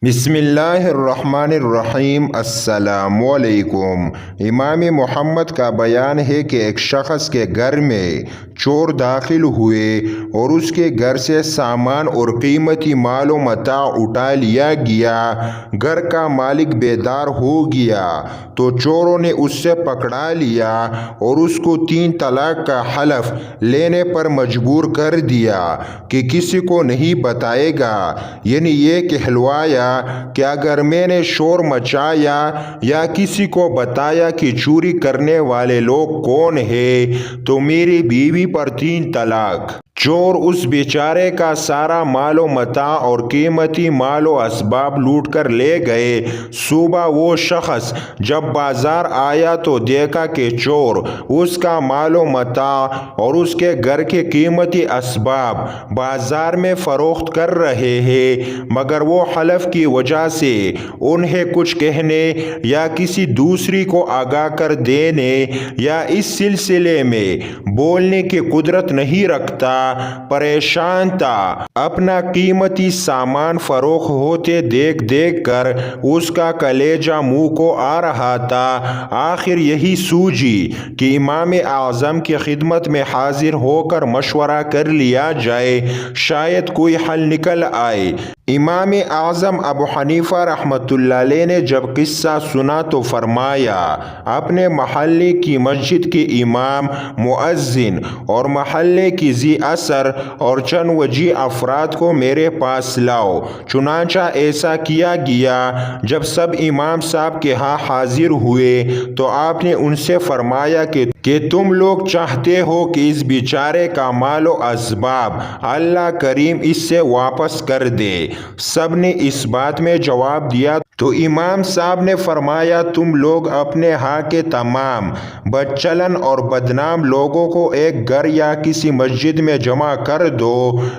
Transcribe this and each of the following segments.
بسم اللہ الرحمن الرحیم۔ السلام علیکم۔ امام محمد کا بیان ہے کہ ایک شخص کے گھر میں چور داخل ہوئے اور اس کے گھر سے سامان اور قیمتی مال و متاع اٹھا لیا گیا۔ گھر کا مالک بیدار ہو گیا تو چوروں نے اس سے پکڑا لیا اور اس کو 3 طلاق کا حلف لینے پر مجبور کر دیا کہ کسی کو نہیں بتائے گا، یعنی یہ کہلوایا کہ اگر میں نے شور مچایا یا کسی کو بتایا کہ چوری کرنے والے لوگ کون ہیں تو میری بیوی پر 3 طلاق۔ چور اس بیچارے کا سارا مال و متاع اور قیمتی مال و اسباب لوٹ کر لے گئے۔ صبح وہ شخص جب بازار آیا تو دیکھا کہ چور اس کا مال و متاع اور اس کے گھر کے قیمتی اسباب بازار میں فروخت کر رہے ہیں، مگر وہ حلف کی وجہ سے انہیں کچھ کہنے یا کسی دوسری کو آگاہ کر دینے یا اس سلسلے میں بولنے کی قدرت نہیں رکھتا۔ پریشان تھا۔ اپنا قیمتی سامان فروخت ہوتے دیکھ دیکھ کر اس کا کلیجہ منہ کو آ رہا تھا۔ آخر یہی سوجی کہ امام اعظم کی خدمت میں حاضر ہو کر مشورہ کر لیا جائے، شاید کوئی حل نکل آئے۔ امام اعظم ابو حنیفہ رحمۃ اللہ علیہ نے جب قصہ سنا تو فرمایا، اپنے محلے کی مسجد کے امام، مؤذن اور محلے کی ذی اثر اور چند وجیہ افراد کو میرے پاس لاؤ۔ چنانچہ ایسا کیا گیا۔ جب سب امام صاحب کے ہاں حاضر ہوئے تو آپ نے ان سے فرمایا کہ تم لوگ چاہتے ہو کہ اس بیچارے کا مال و اسباب اللہ کریم اس سے واپس کر دے۔ سب نے اس بات میں جواب دیا تو امام صاحب نے فرمایا، تم لوگ اپنے ہاں کے تمام بدچلن اور بدنام لوگوں کو ایک گھر یا کسی مسجد میں جمع کر دو،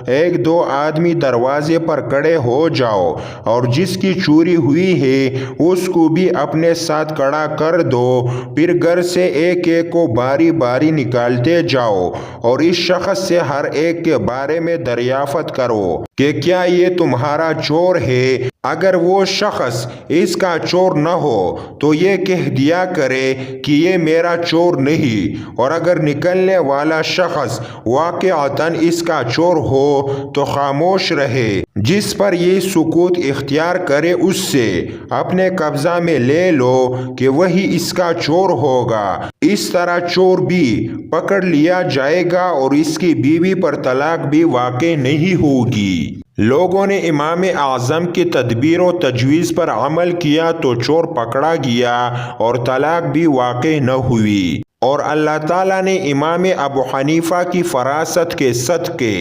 1-2 آدمی دروازے پر کھڑے ہو جاؤ اور جس کی چوری ہوئی ہے اس کو بھی اپنے ساتھ کھڑا کر دو، پھر گھر سے ایک ایک کو باری باری نکالتے جاؤ اور اس شخص سے ہر ایک کے بارے میں دریافت کرو کہ کیا یہ تمہارا چور ہے۔ اگر وہ شخص اس کا چور نہ ہو تو یہ کہہ دیا کرے کہ یہ میرا چور نہیں، اور اگر نکلنے والا شخص واقعتاً اس کا چور ہو تو خاموش رہے۔ جس پر یہ سکوت اختیار کرے اس سے اپنے قبضہ میں لے لو کہ وہی اس کا چور ہوگا۔ اس طرح چور بھی پکڑ لیا جائے گا اور اس کی بیوی پر طلاق بھی واقع نہیں ہوگی۔ لوگوں نے امام اعظم کی تدبیر و تجویز پر عمل کیا تو چور پکڑا گیا اور طلاق بھی واقع نہ ہوئی، اور اللہ تعالیٰ نے امام ابو حنیفہ کی فراست کے صدقے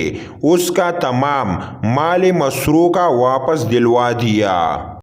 اس کا تمام مال مسروقہ واپس دلوا دیا۔